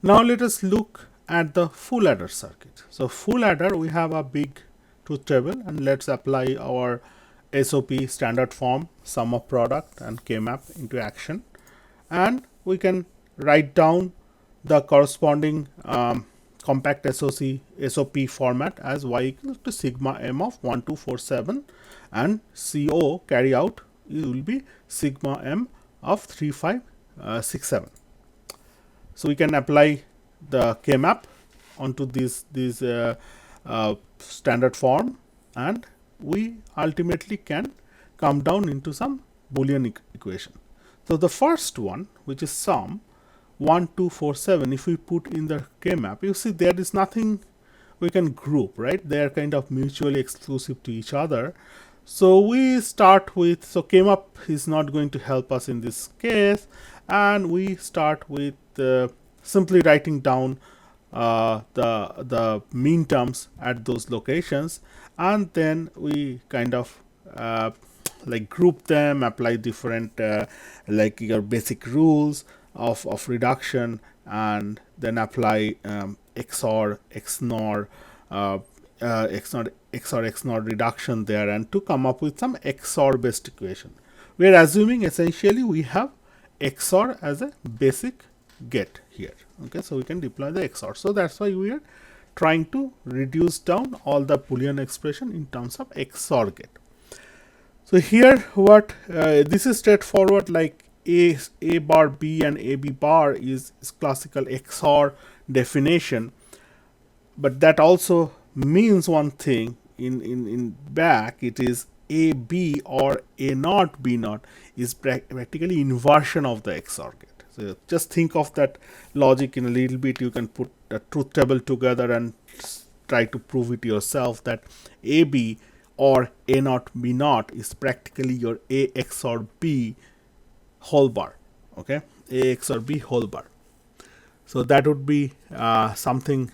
Now let us look at the full adder circuit. So full adder, we have a big truth table, and let's apply our SOP standard form, sum of product and K-map into action, and we can write down the corresponding compact SOP format as y equals to sigma m of 1247, and CO carry out will be sigma m of 3567. So we can apply the K-map onto this standard form, and we ultimately can come down into some Boolean equation. So the first one, which is sum 1247, if we put in the K-map, you see there is nothing we can group, right? They are kind of mutually exclusive to each other. So we start with, so K-map is not going to help us in this case, and we start with simply writing down the mean terms at those locations, and then we kind of like group them, apply different like your basic rules of reduction, and then apply XOR, XNOR, XOR reduction there, and to come up with some XOR based equation. We are assuming essentially we have XOR as a basic get here. Okay, so we can deploy the XOR. So that's why we are trying to reduce down all the Boolean expression in terms of XOR get. So here what this is straightforward, like a bar b and a b bar is classical XOR definition, but that also means one thing in back, it is a b or a naught b naught is practically inversion of the XOR get. So just think of that logic in a little bit. You can put a truth table together and try to prove it yourself that a b or a naught b naught is practically your a XOR b whole bar. Okay, a XOR b whole bar. So that would be something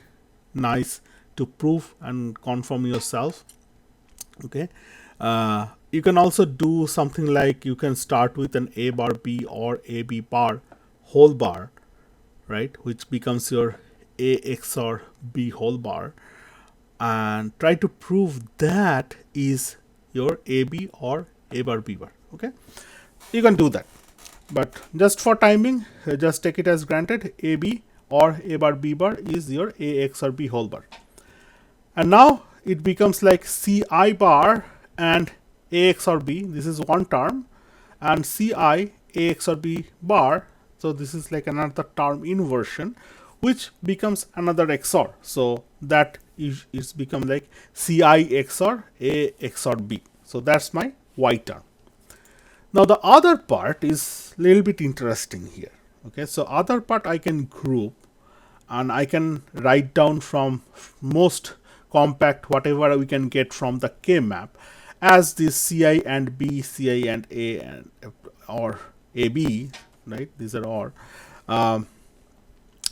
nice to prove and confirm yourself. Okay, you can also do something like you can start with an a bar b or a b bar whole bar, right, which becomes your a XOR b whole bar, and try to prove that is your a b or a bar b bar. Okay, you can do that, but just for timing, just take it as granted a b or a bar b bar is your a XOR b whole bar. And now it becomes like ci bar and a XOR b, this is one term, and ci a XOR b bar, so this is like another term inversion, which becomes another XOR. So that is become like ci XOR a XOR b. So that's my y term. Now the other part is a little bit interesting here. Okay, so other part I can group, and I can write down from most compact whatever we can get from the K-map as this ci and b, ci and a, and or ab, right? These are all.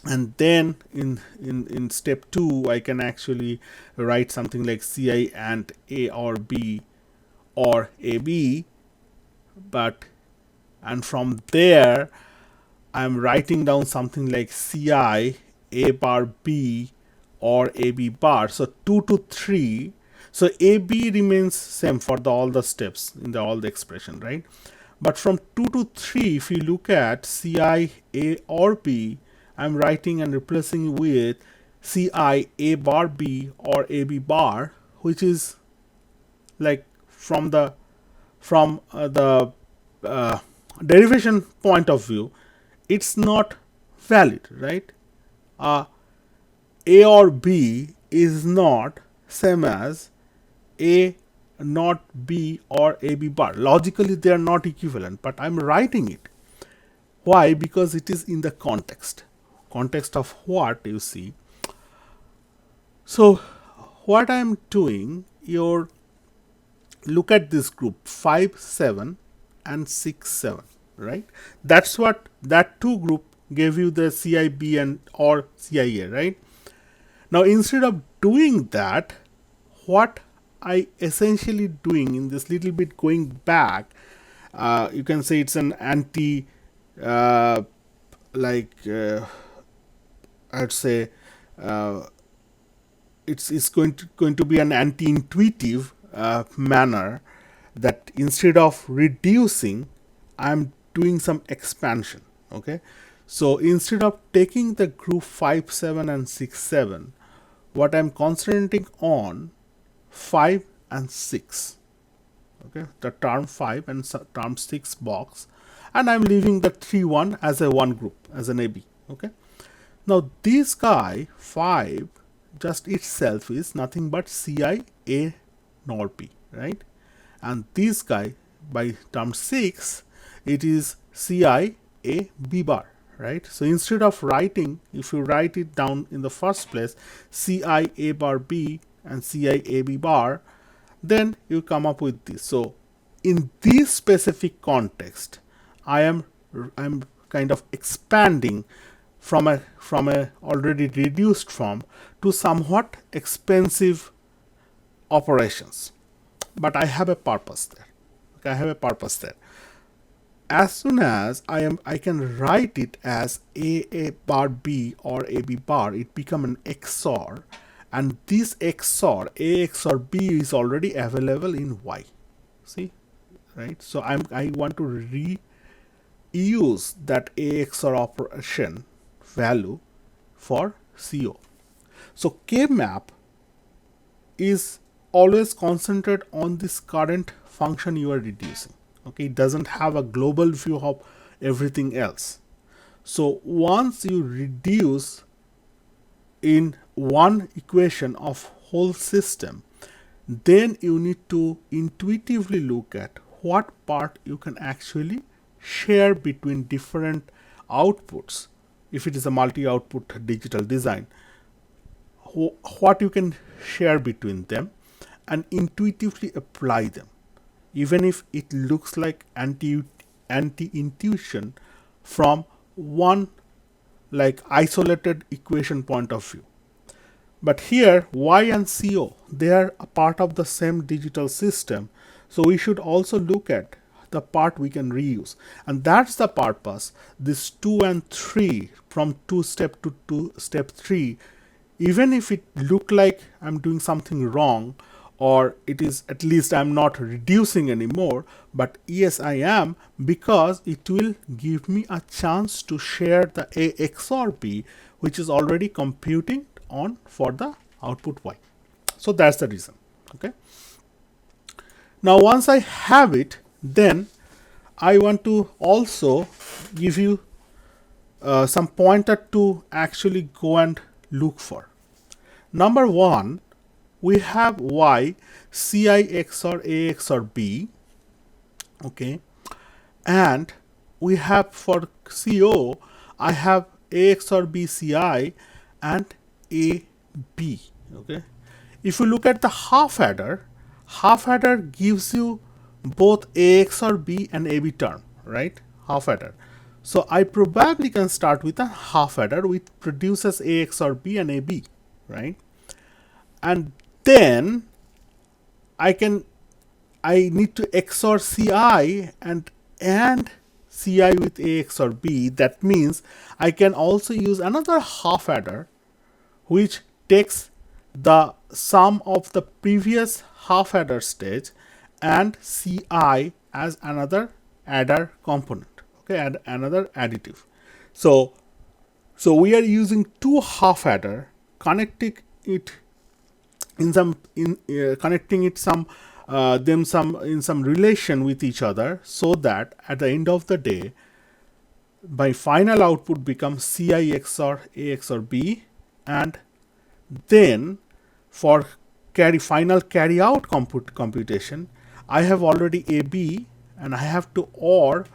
And then in step 2 I can actually write something like ci and a or b or ab, but and from there I'm writing down something like ci a bar b or a b bar. So 2 to 3. So a b remains same for all the steps in all the expression, right? But from 2 to 3, if you look at ci a or b, I'm writing and replacing with ci a bar b or a b bar, which is like from the derivation point of view, it's not valid, right? A or b is not same as a not b or a b bar. Logically they are not equivalent, but I'm writing it. Why? Because it is in the context of what you see. So what I'm doing, your look at this group 5 7 and 6 7, right? That's what that two group gave you the CIB and or CIA, right? Now instead of doing that, what I essentially doing in this little bit going back, you can say it's an anti like I'd say it's going to be an anti-intuitive manner, that instead of reducing, I'm doing some expansion. Okay, so instead of taking the group 5, 7, and 6, 7, what I'm concentrating on 5 and 6. Okay, the term 5 and term 6 box, and I'm leaving the 3, 1 as a one group, as an AB. Okay, now this guy 5 just itself is nothing but Ci A nor B, right? And this guy by term 6, it is Ci A B bar, right? So instead of writing, if you write it down in the first place, Ci A bar B and Ci A B bar, then you come up with this. So in this specific context, I'm kind of expanding from a already reduced form to somewhat expensive operations, but I have a purpose there. Okay, I have a purpose there. As soon as I can write it as A bar B or AB bar, it become an XOR, and this XOR A XOR B is already available in Y. See, right? So I want to reuse that A XOR operation value for CO. So K map is always concentrated on this current function you are reducing. Okay, it doesn't have a global view of everything else. So once you reduce in one equation of whole system, then you need to intuitively look at what part you can actually share between different outputs. If it is a multi-output digital design, what you can share between them and intuitively apply them, even if it looks like anti-intuition from one like isolated equation point of view. But here Y and CO, they are a part of the same digital system, so we should also look at the part we can reuse, and that's the purpose this 2 and 3 from 2 step to 2 step 3, even if it look like I'm doing something wrong, or it is at least I'm not reducing anymore, but yes I am, because it will give me a chance to share the A XOR B, which is already computing on for the output Y. So that's the reason. Okay, now once I have it, then I want to also give you some pointer to actually go and look for. Number one, we have Y Ci XOR A XOR B. Okay, and we have for CO, I have A XOR B Ci and A B. Okay, if you look at the half adder gives you both A XOR B and AB term, right? Half adder. So I probably can start with a half adder which produces A XOR B and AB, right? And then I need to XOR Ci and Ci with A XOR B. That means I can also use another half adder which takes the sum of the previous half adder stage and Ci as another adder component. Okay, and another additive. So we are using two half adder, connecting it in some relation with each other, so that at the end of the day my final output becomes Ci XOR A XOR B, and then for final carry out computation, I have already AB and I have to OR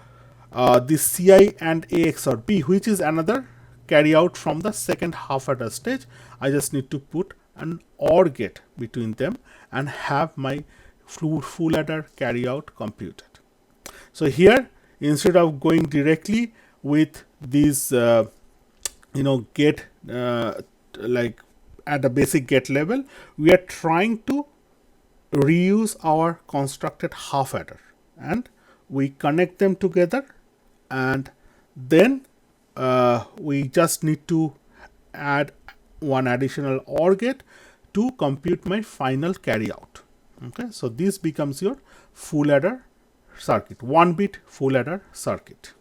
this Ci and A XOR B, which is another carry out from the second half adder stage. I just need to put an OR gate between them and have my full adder carry out computed. So here, instead of going directly with these gate like at the basic gate level, we are trying to reuse our constructed half adder, and we connect them together, and then we just need to add one additional OR gate to compute my final carry out. Okay, so this becomes your full adder circuit, 1-bit full adder circuit.